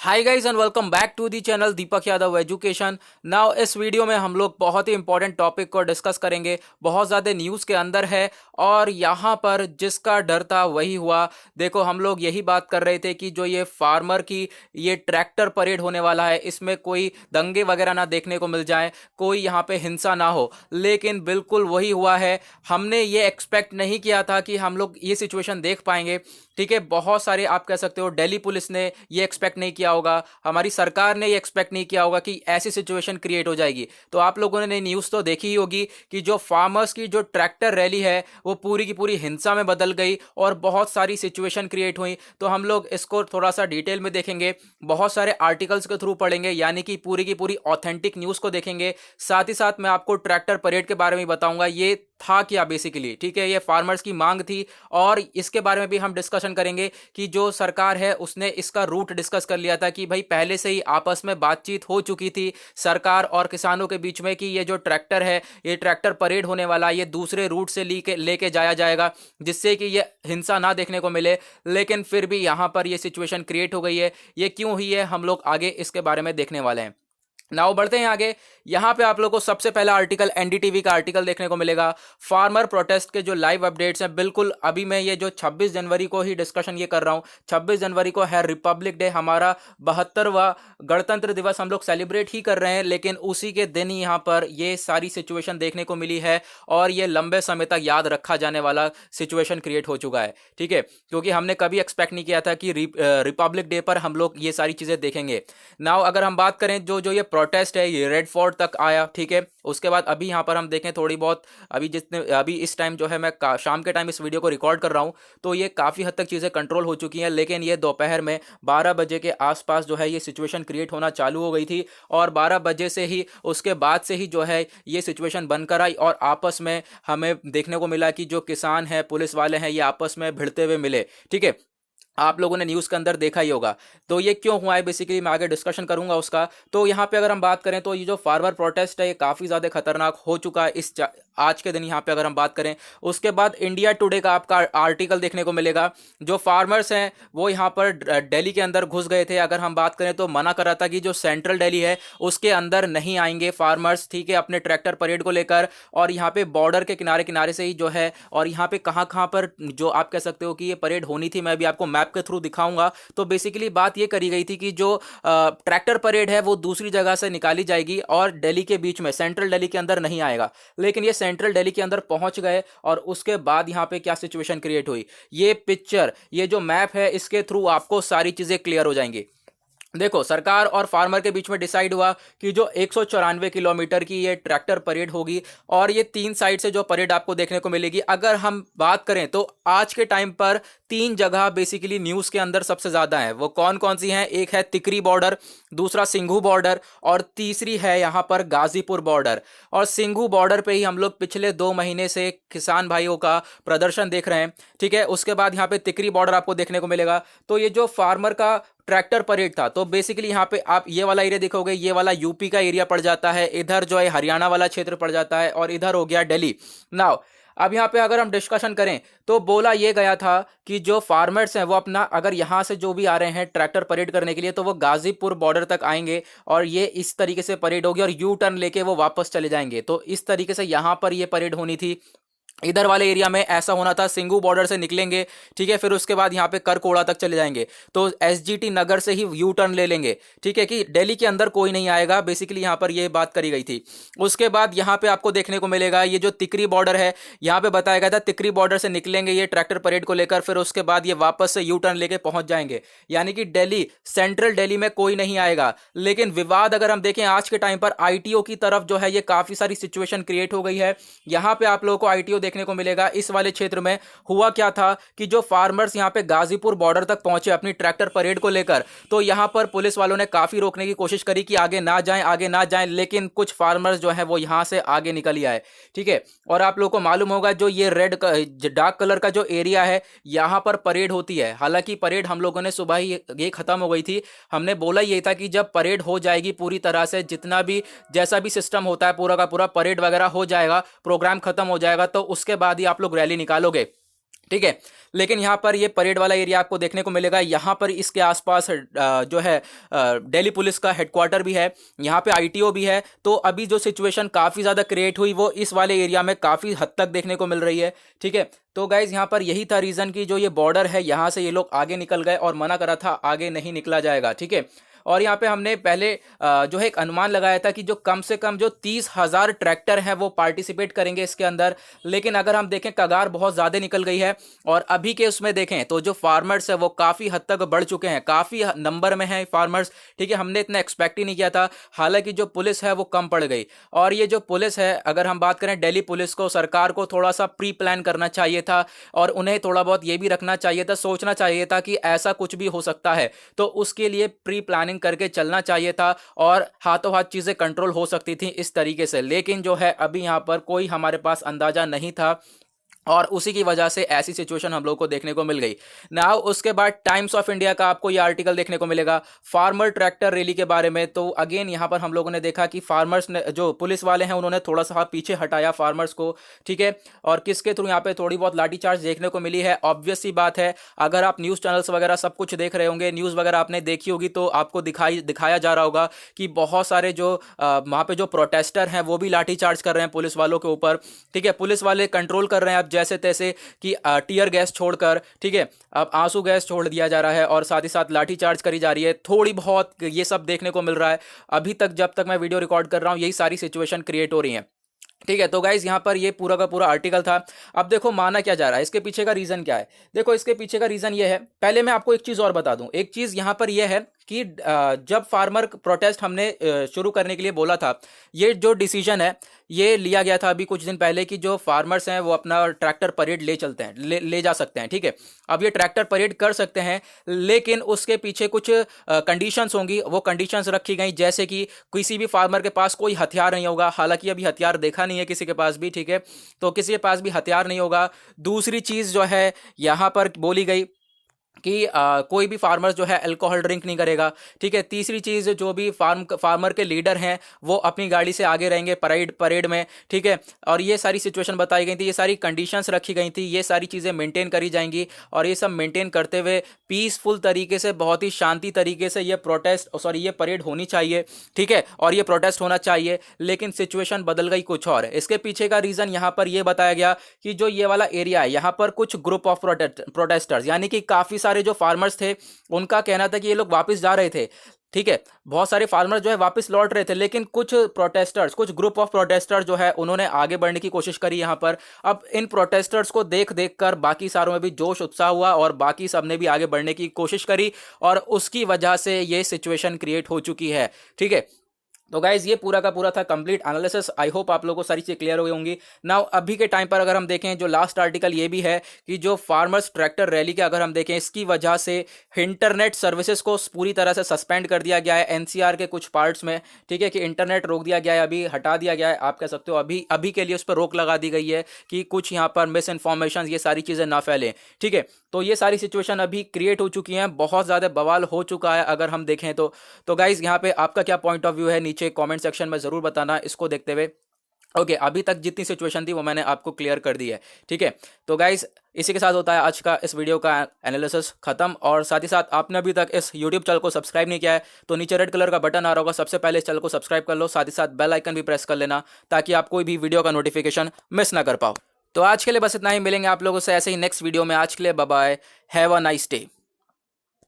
Hi guys and welcome back to the channel Deepak Yadav education. Now इस video में हम लोग बहुत ही इंपॉर्टेंट टॉपिक को डिस्कस करेंगे। बहुत ज़्यादा न्यूज़ के अंदर है और यहाँ पर जिसका डर था वही हुआ। देखो, हम लोग यही बात कर रहे थे कि जो ये फार्मर की ये ट्रैक्टर परेड होने वाला है, इसमें कोई दंगे वगैरह ना देखने को मिल जाए, कोई यहाँ पे हिंसा ना हो, लेकिन बिल्कुल वही हुआ है। हमने ये एक्सपेक्ट नहीं किया था कि हम लोग ये सिचुएशन देख पाएंगे। ठीक है, बहुत सारे आप कह सकते हो दिल्ली पुलिस ने ये एक्सपेक्ट नहीं किया होगा, हमारी सरकार ने ये एक्सपेक्ट नहीं किया होगा कि ऐसी सिचुएशन क्रिएट हो जाएगी। तो आप लोगों ने न्यूज़ तो देखी ही होगी कि जो फार्मर्स की जो ट्रैक्टर रैली है वो पूरी की पूरी हिंसा में बदल गई और बहुत सारी सिचुएशन क्रिएट हुई। तो हम लोग इसको थोड़ा सा डिटेल में देखेंगे, बहुत सारे आर्टिकल्स के थ्रू पढ़ेंगे, यानी कि पूरी की पूरी ऑथेंटिक न्यूज़ को देखेंगे। साथ ही साथ मैं आपको ट्रैक्टर परेड के बारे में बताऊंगा ये था क्या बेसिकली। ठीक है, ये फार्मर्स की मांग थी और इसके बारे में भी हम डिस्कशन करेंगे कि जो सरकार है उसने इसका रूट डिस्कस कर लिया था कि भाई पहले से ही आपस में बातचीत हो चुकी थी सरकार और किसानों के बीच में कि ये जो ट्रैक्टर है, ये ट्रैक्टर परेड होने वाला, ये दूसरे रूट से लेके जाया जाएगा जिससे कि ये हिंसा ना देखने को मिले। लेकिन फिर भी यहाँ पर ये सिचुएशन क्रिएट हो गई है। ये क्यों हुई है हम लोग आगे इसके बारे में देखने वाले हैं। नाउ बढ़ते हैं आगे। यहाँ पे आप लोगों को सबसे पहला आर्टिकल एनडीटीवी का आर्टिकल देखने को मिलेगा। फार्मर प्रोटेस्ट के जो लाइव अपडेट्स हैं, बिल्कुल अभी मैं ये जो 26 जनवरी को ही डिस्कशन ये कर रहा हूँ। 26 जनवरी को है रिपब्लिक डे, हमारा 72वां गणतंत्र दिवस हम लोग सेलिब्रेट ही कर रहे हैं, लेकिन उसी के दिन ही यहाँ पर ये सारी सिचुएशन देखने को मिली है और ये लंबे समय तक याद रखा जाने वाला सिचुएशन क्रिएट हो चुका है। ठीक है, क्योंकि हमने कभी एक्सपेक्ट नहीं किया था कि रिपब्लिक डे पर हम लोग ये सारी चीज़ें देखेंगे। नाउ अगर हम बात करें जो जो ये प्रोटेस्ट है ये रेड फोर्ट तक आया। ठीक है, उसके बाद अभी यहाँ पर हम देखें थोड़ी बहुत, अभी इस टाइम जो है मैं शाम के टाइम इस वीडियो को रिकॉर्ड कर रहा हूँ तो ये काफ़ी हद तक चीज़ें कंट्रोल हो चुकी हैं, लेकिन ये दोपहर में 12 बजे के आसपास जो है ये सिचुएशन क्रिएट होना चालू हो गई थी और 12 बजे से ही उसके बाद से ही जो है ये सिचुएशन बनकर आई और आपस में हमें देखने को मिला कि जो किसान हैं, पुलिस वाले हैं, ये आपस में भिड़ते हुए मिले। ठीक है, आप लोगों ने न्यूज़ के अंदर देखा ही होगा। तो ये क्यों हुआ है बेसिकली मैं आगे डिस्कशन करूंगा उसका। तो यहाँ पे अगर हम बात करें तो ये जो फार्मर प्रोटेस्ट है ये काफ़ी ज़्यादा खतरनाक हो चुका है आज के दिन। यहाँ पे अगर हम बात करें उसके बाद इंडिया टुडे का आपका आर्टिकल देखने को मिलेगा। जो फार्मर्स हैं वो यहाँ पर दिल्ली के अंदर घुस गए थे। अगर हम बात करें तो मना कर रहा था कि जो सेंट्रल दिल्ली है उसके अंदर नहीं आएंगे फार्मर्स। ठीक है, अपने ट्रैक्टर परेड को लेकर, और यहाँ पे बॉर्डर के किनारे किनारे से ही जो है, और यहाँ पे कहाँ कहाँ पर जो आप कह सकते हो कि ये परेड होनी थी मैं भी आपको मैप के थ्रू दिखाऊंगा। तो बेसिकली बात ये करी गई थी कि जो ट्रैक्टर परेड है वो दूसरी जगह से निकाली जाएगी और दिल्ली के बीच में, सेंट्रल दिल्ली के अंदर नहीं आएगा। लेकिन ये सेंट्रल दिल्ली के अंदर पहुंच गए और उसके बाद यहाँ पे क्या सिचुएशन क्रिएट हुई, ये पिक्चर, ये जो मैप है इसके थ्रू आपको सारी चीजें क्लियर हो जाएंगी। देखो, सरकार और फार्मर के बीच में डिसाइड हुआ कि जो 194 किलोमीटर की ये ट्रैक्टर परेड होगी और ये 3 साइड से जो परेड आपको देखने को मिलेगी। अगर हम बात करें तो आज के टाइम पर 3 जगह बेसिकली न्यूज़ के अंदर सबसे ज़्यादा है। वो कौन कौन सी हैं? एक है तिकरी बॉर्डर, दूसरा सिंघू बॉर्डर और तीसरी है यहाँ पर गाजीपुर बॉर्डर। और सिंघू बॉर्डर पे ही हम लोग पिछले 2 महीने से किसान भाइयों का प्रदर्शन देख रहे हैं। ठीक है, उसके बाद यहाँ पे तिकरी बॉर्डर आपको देखने को मिलेगा। तो ये जो फार्मर का ट्रैक्टर परेड था, तो बेसिकली यहाँ पे आप ये वाला एरिया देखोगे, ये वाला यूपी का एरिया पड़ जाता है, इधर जो है हरियाणा वाला क्षेत्र पड़ जाता है और इधर हो गया दिल्ली। नाउ अब यहाँ पे अगर हम डिस्कशन करें तो बोला ये गया था कि जो फार्मर्स हैं वो अपना, अगर यहाँ से जो भी आ रहे हैं ट्रैक्टर परेड करने के लिए तो वो गाजीपुर बॉर्डर तक आएंगे और ये इस तरीके से परेड होगी और यू टर्न लेके वो वापस चले जाएंगे। तो इस तरीके से यहाँ पर ये परेड होनी थी। इधर वाले एरिया में ऐसा होना था, सिंघू बॉर्डर से निकलेंगे, ठीक है, फिर उसके बाद यहाँ पे करकोड़ा तक चले जाएंगे, तो एसजीटी नगर से ही यू टर्न ले लेंगे। ठीक है, कि दिल्ली के अंदर कोई नहीं आएगा, बेसिकली यहाँ पर ये बात करी गई थी। उसके बाद यहाँ पे आपको देखने को मिलेगा ये जो तिकरी बॉर्डर है, यहाँ पे बताया गया था तिकरी बॉर्डर से निकलेंगे ये ट्रैक्टर परेड को लेकर, फिर उसके बाद ये वापस से यू टर्न लेके पहुंच जाएंगे, यानी कि दिल्ली, सेंट्रल दिल्ली में कोई नहीं आएगा। लेकिन विवाद अगर हम देखें आज के टाइम पर आईटीओ की तरफ जो है ये काफी सारी सिचुएशन क्रिएट हो गई है। यहाँ पे आप लोगों को आईटीओ देखने को मिलेगा। इस वाले क्षेत्र में हुआ क्या था कि जो फार्मर्स यहां पे गाजीपुर बॉर्डर तक पहुंचे अपनी ट्रैक्टर परेड को लेकर, तो यहां पर पुलिस वालों ने काफी रोकने की कोशिश करी कि आगे ना जाएं, आगे ना जाएं, लेकिन कुछ फार्मर्स जो है वो यहां से आगे निकल ही आए। ठीक है, और आप लोगों को मालूम होगा जो ये डार्क कलर का जो एरिया है यहां पर परेड होती है। हालांकि परेड हम लोगों ने सुबह ही ये खत्म हो गई थी। हमने बोला ये था कि जब परेड हो जाएगी पूरी तरह से, जितना भी जैसा भी सिस्टम होता है पूरा का पूरा परेड वगैरह हो जाएगा, प्रोग्राम खत्म हो जाएगा, तो उसके बाद ही आप लोग रैली निकालोगे। ठीक है। लेकिन यहाँ पर ये परेड वाला एरिया आपको देखने को मिलेगा। यहाँ पर इसके आसपास जो है दिल्ली पुलिस का हेडक्वार्टर भी है, यहाँ पे आईटीओ भी है। तो अभी जो सिचुएशन काफ़ी ज़्यादा क्रिएट हुई वो इस वाले एरिया में काफ़ी हद तक देखने को मिल रही है। ठीक है। तो गाइज यहाँ पर यही था रीज़न कि जो ये बॉर्डर है यहाँ से ये लोग आगे निकल गए और मना करा था आगे नहीं निकला जाएगा। ठीक है। और यहाँ पे हमने पहले जो है एक अनुमान लगाया था कि जो कम से कम जो 30,000 ट्रैक्टर हैं वो पार्टिसिपेट करेंगे इसके अंदर। लेकिन अगर हम देखें कगार बहुत ज़्यादा निकल गई है और अभी के उसमें देखें तो जो फार्मर्स है वो काफ़ी हद तक बढ़ चुके हैं, काफ़ी नंबर में हैं फार्मर्स। ठीक है। हमने इतना एक्सपेक्ट ही नहीं किया था। हालांकि जो पुलिस है वो कम पड़ गई। और ये जो पुलिस है, अगर हम बात करें दिल्ली पुलिस को, सरकार को थोड़ा सा प्री प्लान करना चाहिए था और उन्हें थोड़ा बहुत ये भी रखना चाहिए था, सोचना चाहिए था कि ऐसा कुछ भी हो सकता है। तो उसके लिए प्री प्लानिंग करके चलना चाहिए था और हाथों हाथ चीजें कंट्रोल हो सकती थी इस तरीके से। लेकिन जो है अभी यहां पर कोई हमारे पास अंदाजा नहीं था और उसी की वजह से ऐसी सिचुएशन हम लोग को देखने को मिल गई। नाउ उसके बाद टाइम्स ऑफ इंडिया का आपको ये आर्टिकल देखने को मिलेगा फार्मर ट्रैक्टर रैली के बारे में। तो अगेन यहाँ पर हम लोगों ने देखा कि फार्मर्स ने, जो पुलिस वाले हैं, उन्होंने थोड़ा सा पीछे हटाया फार्मर्स को। ठीक है। और किसके थ्रू, यहाँ पे थोड़ी बहुत लाठीचार्ज देखने को मिली है। ऑब्वियस सी बात है, अगर आप न्यूज़ चैनल्स वगैरह सब कुछ देख रहे होंगे, न्यूज़ वगैरह आपने देखी होगी, तो आपको दिखाया जा रहा होगा कि बहुत सारे जो वहाँ पे जो प्रोटेस्टर हैं वो भी लाठीचार्ज कर रहे हैं पुलिस वालों के ऊपर। ठीक है। पुलिस वाले कंट्रोल कर रहे हैं अब जैसे तैसे कि टीयर गैस छोड़कर, ठीक है, अब आंसू गैस छोड़ दिया जा रहा है और साथ ही साथ लाठीचार्ज करी जा रही है। थोड़ी बहुत ये सब देखने को मिल रहा है अभी तक, जब तक मैं वीडियो रिकॉर्ड कर रहा हूं यही सारी सिचुएशन क्रिएट हो रही है। ठीक है। तो गाइज यहाँ पर ये पूरा का पूरा आर्टिकल था। अब देखो माना क्या जा रहा है, इसके पीछे का रीजन क्या है। देखो इसके पीछे का रीजन ये है, पहले मैं आपको एक चीज और बता दूं। एक चीज यहाँ पर यह है कि जब फार्मर प्रोटेस्ट हमने शुरू करने के लिए बोला था, ये जो डिसीजन है ये लिया गया था अभी कुछ दिन पहले कि जो फार्मर्स हैं वो अपना ट्रैक्टर परेड ले चलते हैं, ले जा सकते हैं। ठीक है। अब ये ट्रैक्टर परेड कर सकते हैं, लेकिन उसके पीछे कुछ कंडीशंस होंगी। वो कंडीशंस रखी गई जैसे कि किसी भी फार्मर के पास कोई हथियार नहीं होगा। हालांकि अभी हथियार देखा नहीं है किसी के पास भी। ठीक है। तो किसी के पास भी हथियार नहीं होगा। दूसरी चीज जो है यहां पर बोली गई कि कोई भी फार्मर जो है अल्कोहल ड्रिंक नहीं करेगा। ठीक है। तीसरी चीज़, जो भी फार्मर के लीडर हैं वो अपनी गाड़ी से आगे रहेंगे परेड में। ठीक है। और ये सारी सिचुएशन बताई गई थी, ये सारी कंडीशंस रखी गई थी, ये सारी चीज़ें मेंटेन करी जाएंगी और ये सब मेंटेन करते हुए पीसफुल तरीके से, बहुत ही शांति तरीके से ये परेड होनी चाहिए। ठीक है। और ये प्रोटेस्ट होना चाहिए। लेकिन सिचुएशन बदल गई कुछ और। इसके पीछे का रीज़न यहाँ पर यह बताया गया कि जो ये वाला एरिया है यहाँ पर कुछ ग्रुप ऑफ प्रोटेस्टर्स, यानी कि काफ़ी सारे जो फार्मर्स थे उनका कहना था कि ये लोग वापस जा रहे थे। ठीक है। बहुत सारे फार्मर्स जो है वापस लौट रहे थे, लेकिन कुछ प्रोटेस्टर्स, कुछ ग्रुप ऑफ प्रोटेस्टर्स जो है उन्होंने आगे बढ़ने की कोशिश करी यहाँ पर। अब इन प्रोटेस्टर्स को देख कर बाकी सारों में भी जोश उत्साह हुआ और बाकी सब ने भी आगे बढ़ने की कोशिश करी और उसकी वजह से ये सिचुएशन क्रिएट हो चुकी है। ठीक है। तो गाइज ये पूरा का पूरा था कंप्लीट एनालिसिस। आई होप आप लोगों को सारी चीज़ क्लियर हो गई होंगी। नाउ अभी के टाइम पर अगर हम देखें, जो लास्ट आर्टिकल ये भी है कि जो फार्मर्स ट्रैक्टर रैली के अगर हम देखें, इसकी वजह से इंटरनेट सर्विसेज को पूरी तरह से सस्पेंड कर दिया गया है एनसीआर के कुछ पार्ट्स में। ठीक है। कि इंटरनेट रोक दिया गया है, अभी हटा दिया गया है, आप कह सकते हो अभी के लिए उस पर रोक लगा दी गई है कि कुछ यहाँ पर मिस इन्फॉर्मेशन ये सारी चीज़ें ना फैलें। ठीक है। तो ये सारी सिचुएशन अभी क्रिएट हो चुकी हैं, बहुत ज़्यादा बवाल हो चुका है अगर हम देखें तो गाइज यहाँ पे आपका क्या पॉइंट ऑफ व्यू है नीचे कमेंट सेक्शन में ज़रूर बताना इसको देखते हुए। ओके। अभी तक जितनी सिचुएशन थी वो मैंने आपको क्लियर कर दी है। ठीक है। तो गाइज इसी के साथ होता है आज का इस वीडियो का एनालिसिस खत्म। और साथ ही साथ आपने अभी तक इस यूट्यूब चैनल को सब्सक्राइब नहीं किया है तो नीचे रेड कलर का बटन आ रहा होगा, सबसे पहले इस चैनल को सब्सक्राइब कर लो, साथ ही साथ बेल आइकन भी प्रेस कर लेना ताकि आप कोई भी वीडियो का नोटिफिकेशन मिस ना कर पाओ। तो आज के लिए बस इतना ही, मिलेंगे आप लोगों से ऐसे ही नेक्स्ट वीडियो में। आज के लिए bye bye, have a nice day.